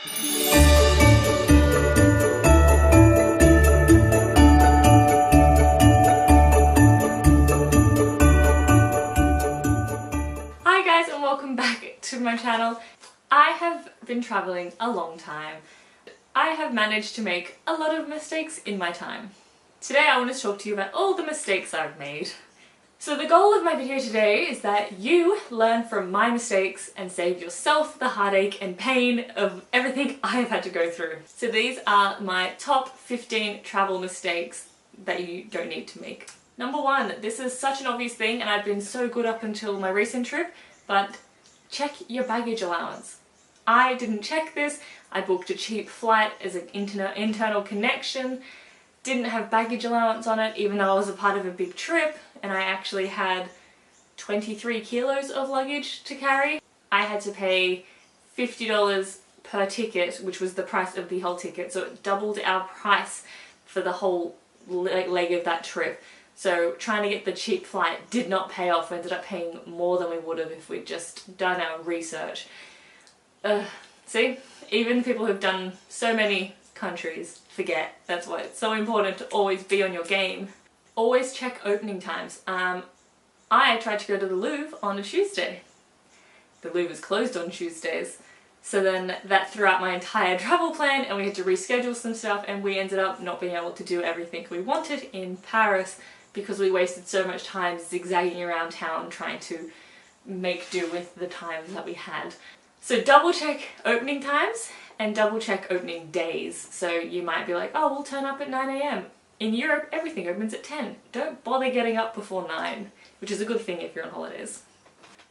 Hi guys and welcome back to my channel. I have been traveling a long time. I have managed to make a lot of mistakes in my time. Today I want to talk to you about all the mistakes I've made. So the goal of my video today is that you learn from my mistakes and save yourself the heartache and pain of everything I have had to go through. So these are my top 15 travel mistakes that you don't need to make. Number one, this is such an obvious thing and I've been so good up until my recent trip, but check your baggage allowance. I didn't check this. I booked a cheap flight as an internal connection, didn't have baggage allowance on it even though I was a part of a big trip, and I actually had 23 kilos of luggage to carry. I had to pay $50 per ticket, which was the price of the whole ticket, so it doubled our price for the whole leg of that trip. So trying to get the cheap flight did not pay off. We ended up paying more than we would have if we'd just done our research. See? Even people who've done so many countries forget. That's why it's so important to always be on your game. Always check opening times. I tried to go to the Louvre on a Tuesday. The Louvre is closed on Tuesdays. So then that threw out my entire travel plan and we had to reschedule some stuff and we ended up not being able to do everything we wanted in Paris because we wasted so much time zigzagging around town trying to make do with the time that we had. So double check opening times and double check opening days. So you might be like, oh, we'll turn up at 9 AM. In Europe, everything opens at 10. Don't bother getting up before 9, which is a good thing if you're on holidays.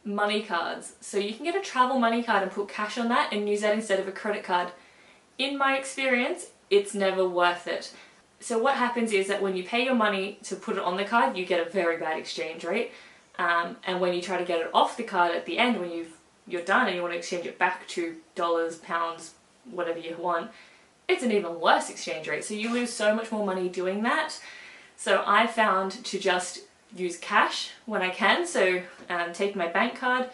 Money cards. So you can get a travel money card and put cash on that and use that instead of a credit card. In my experience, it's never worth it. So what happens is that when you pay your money to put it on the card, you get a very bad exchange rate. And when you try to get it off the card at the end, when you're done and you want to exchange it back to dollars, pounds, whatever you want, it's an even worse exchange rate. So you lose so much more money doing that. So I found to just use cash when I can. So take my bank card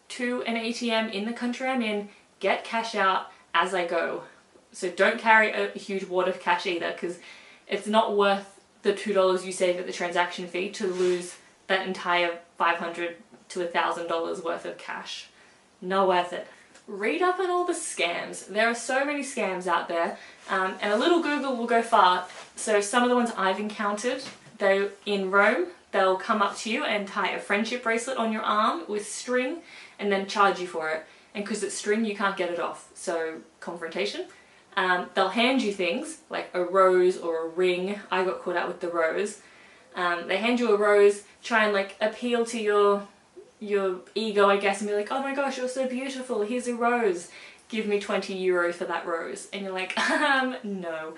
to an ATM in the country I'm in, get cash out as I go. So don't carry a huge wad of cash either, because it's not worth the $2 you save at the transaction fee to lose that entire $500 to $1,000 worth of cash. Not worth it. Read up on all the scams. There are so many scams out there, and a little Google will go far. So some of the ones I've encountered, they're in Rome, they'll come up to you and tie a friendship bracelet on your arm with string and then charge you for it. And because it's string, you can't get it off. So confrontation. They'll hand you things like a rose or a ring. I got caught out with the rose. They hand you a rose, try and like appeal to your ego, I guess, and be like, oh my gosh, you're so beautiful, here's a rose, give me 20 euro for that rose. And you're like, no.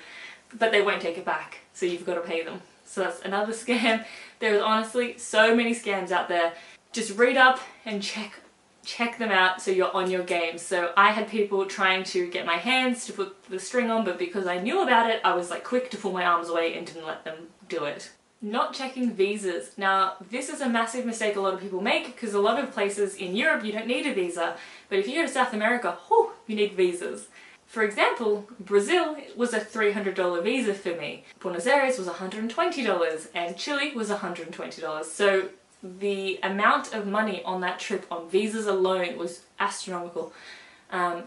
But they won't take it back, so you've got to pay them. So that's another scam. There's honestly so many scams out there. Just read up and check them out so you're on your game. So I had people trying to get my hands to put the string on, but because I knew about it, I was like quick to pull my arms away and didn't let them do it. Not checking visas. Now this is a massive mistake a lot of people make, because a lot of places in Europe you don't need a visa, but if you go to South America, whew, you need visas. For example, Brazil was a $300 visa for me, Buenos Aires was $120, and Chile was $120. So the amount of money on that trip on visas alone was astronomical.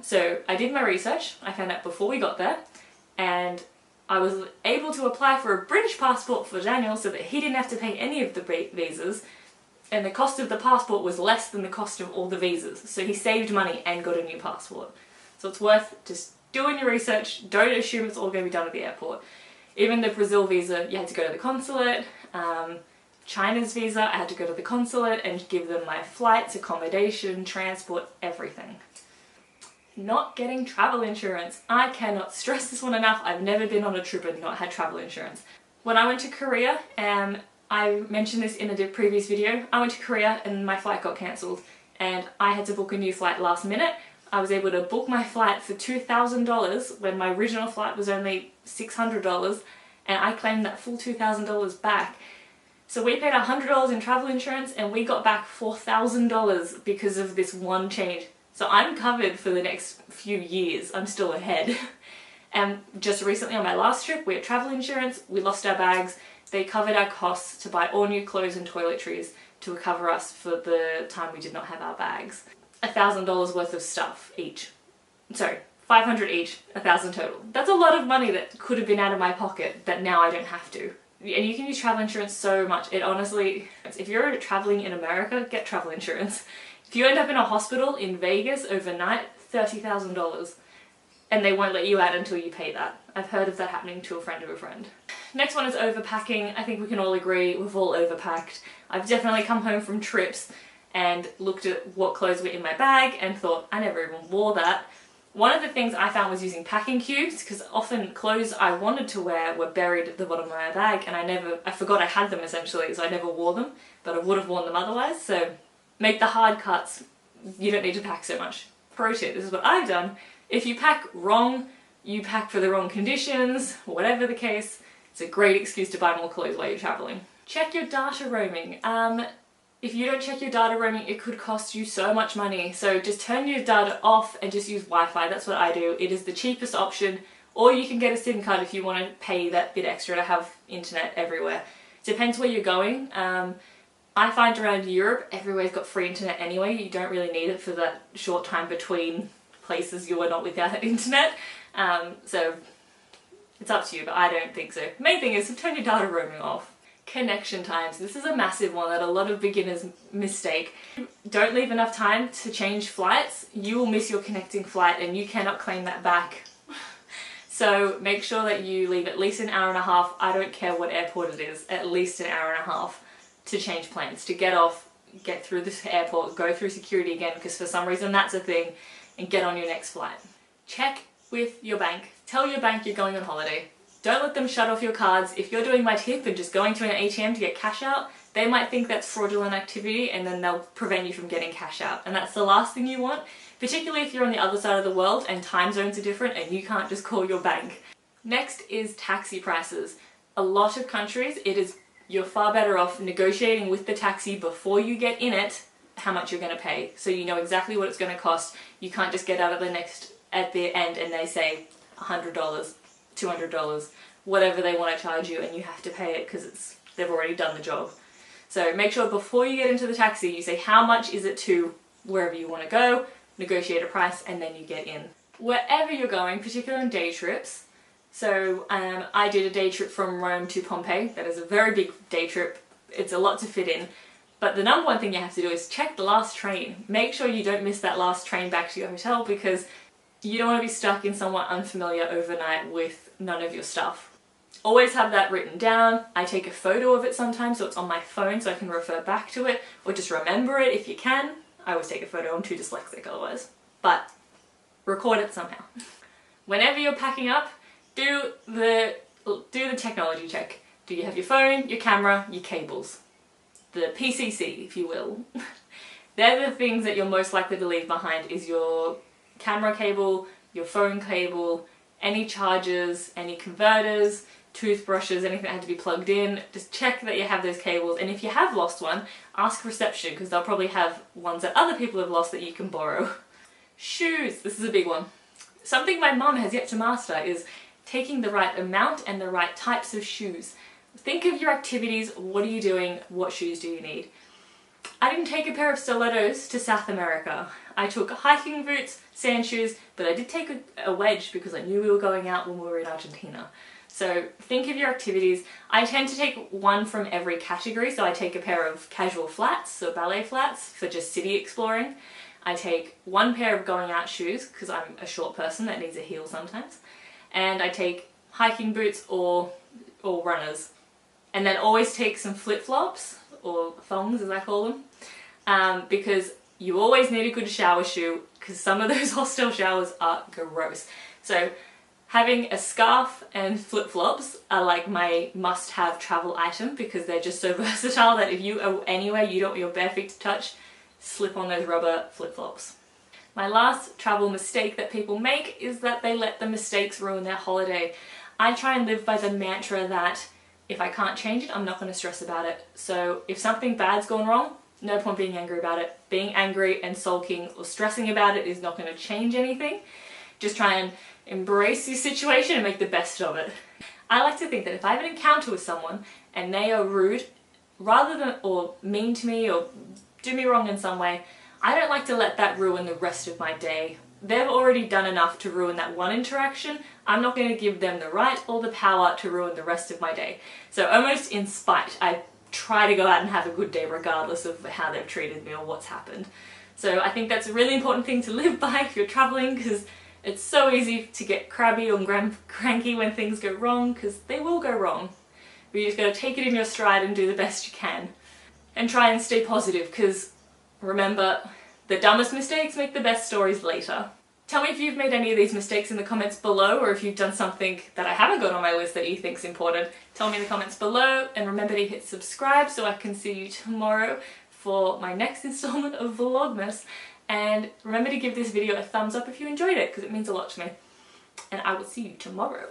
So I did my research, I found out before we got there, and I was able to apply for a British passport for Daniel so that he didn't have to pay any of the visas, and the cost of the passport was less than the cost of all the visas. So he saved money and got a new passport. So it's worth just doing your research. Don't assume it's all going to be done at the airport. Even the Brazil visa, you had to go to the consulate. China's visa, I had to go to the consulate and give them my flights, accommodation, transport, everything. Not getting travel insurance. I cannot stress this one enough. I've never been on a trip and not had travel insurance. When I went to Korea, I mentioned this in a previous video, I went to Korea and my flight got cancelled and I had to book a new flight last minute. I was able to book my flight for $2,000 when my original flight was only $600, and I claimed that full $2,000 back. So we paid $100 in travel insurance and we got back $4,000 because of this one change. So I'm covered for the next few years. I'm still ahead. And just recently on my last trip, we had travel insurance, we lost our bags. They covered our costs to buy all new clothes and toiletries to cover us for the time we did not have our bags. $1,000 worth of stuff each. Sorry, 500 each, 1,000 total. That's a lot of money that could have been out of my pocket that now I don't have to. And you can use travel insurance so much. It honestly, if you're traveling in America, get travel insurance. If you end up in a hospital in Vegas overnight, $30,000. And they won't let you out until you pay that. I've heard of that happening to a friend of a friend. Next one is overpacking. I think we can all agree we've all overpacked. I've definitely come home from trips and looked at what clothes were in my bag and thought, I never even wore that. One of the things I found was using packing cubes, because often clothes I wanted to wear were buried at the bottom of my bag and I forgot I had them essentially, so I never wore them, but I would have worn them otherwise. So make the hard cuts. You don't need to pack so much. Pro tip, this is what I've done. If you pack wrong, you pack for the wrong conditions, whatever the case, it's a great excuse to buy more clothes while you're traveling. Check your data roaming. If you don't check your data roaming, it could cost you so much money. So just turn your data off and just use Wi-Fi. That's what I do. It is the cheapest option. Or you can get a SIM card if you want to pay that bit extra to have internet everywhere. Depends where you're going. I find around Europe, everywhere's got free internet anyway. You don't really need it for that short time between places you are not without internet. So it's up to you, but I don't think so. Main thing is to turn your data roaming off. Connection times. This is a massive one that a lot of beginners mistake. Don't leave enough time to change flights. You will miss your connecting flight and you cannot claim that back. So make sure that you leave at least an hour and a half. I don't care what airport it is, at least an hour and a half to change planes, to get off, get through this airport, go through security again, because for some reason that's a thing, and get on your next flight. Check with your bank. Tell your bank you're going on holiday. Don't let them shut off your cards. If you're doing my tip and just going to an ATM to get cash out, they might think that's fraudulent activity and then they'll prevent you from getting cash out. And that's the last thing you want, particularly if you're on the other side of the world and time zones are different and you can't just call your bank. Next is taxi prices. A lot of countries, you're far better off negotiating with the taxi before you get in it how much you're going to pay. So you know exactly what it's going to cost. You can't just get out at the end and they say $100, $200, whatever they want to charge you, and you have to pay it because they've already done the job. So make sure before you get into the taxi you say how much is it to wherever you want to go, negotiate a price, and then you get in. Wherever you're going, particularly on day trips, so I did a day trip from Rome to Pompeii. That is a very big day trip. It's a lot to fit in. But the number one thing you have to do is check the last train. Make sure you don't miss that last train back to your hotel, because you don't want to be stuck in somewhere unfamiliar overnight with none of your stuff. Always have that written down. I take a photo of it sometimes so it's on my phone so I can refer back to it, or just remember it if you can. I always take a photo, I'm too dyslexic otherwise. But record it somehow. Whenever you're packing up, do the technology check. Do you have your phone, your camera, your cables? The PCC, if you will. They're the things that you're most likely to leave behind, is your camera cable, your phone cable, any chargers, any converters, toothbrushes, anything that had to be plugged in. Just check that you have those cables, and if you have lost one, ask reception, because they'll probably have ones that other people have lost that you can borrow. Shoes, this is a big one. Something my mum has yet to master is taking the right amount and the right types of shoes. Think of your activities, what are you doing, what shoes do you need? I didn't take a pair of stilettos to South America. I took hiking boots, sand shoes, but I did take a wedge because I knew we were going out when we were in Argentina. So think of your activities. I tend to take one from every category, so I take a pair of casual flats, so ballet flats for just city exploring. I take one pair of going out shoes because I'm a short person that needs a heel sometimes. And I take hiking boots or runners. And then always take some flip-flops, or thongs as I call them, because you always need a good shower shoe, because some of those hostel showers are gross. So having a scarf and flip-flops are like my must-have travel item, because they're just so versatile that if you are anywhere you don't want your bare feet to touch, slip on those rubber flip-flops. My last travel mistake that people make is that they let the mistakes ruin their holiday. I try and live by the mantra that if I can't change it, I'm not going to stress about it. So if something bad's gone wrong, no point being angry about it. Being angry and sulking or stressing about it is not going to change anything. Just try and embrace your situation and make the best of it. I like to think that if I have an encounter with someone and they are rude, rather than, or mean to me or do me wrong in some way, I don't like to let that ruin the rest of my day. They've already done enough to ruin that one interaction. I'm not going to give them the right or the power to ruin the rest of my day. So almost in spite, I try to go out and have a good day regardless of how they've treated me or what's happened. So I think that's a really important thing to live by if you're traveling, because it's so easy to get crabby or cranky when things go wrong, because they will go wrong. But you just got to take it in your stride and do the best you can. And try and stay positive, because remember, the dumbest mistakes make the best stories later. Tell me if you've made any of these mistakes in the comments below, or if you've done something that I haven't got on my list that you think's important. Tell me in the comments below, and remember to hit subscribe so I can see you tomorrow for my next installment of Vlogmas. And remember to give this video a thumbs up if you enjoyed it, because it means a lot to me. And I will see you tomorrow.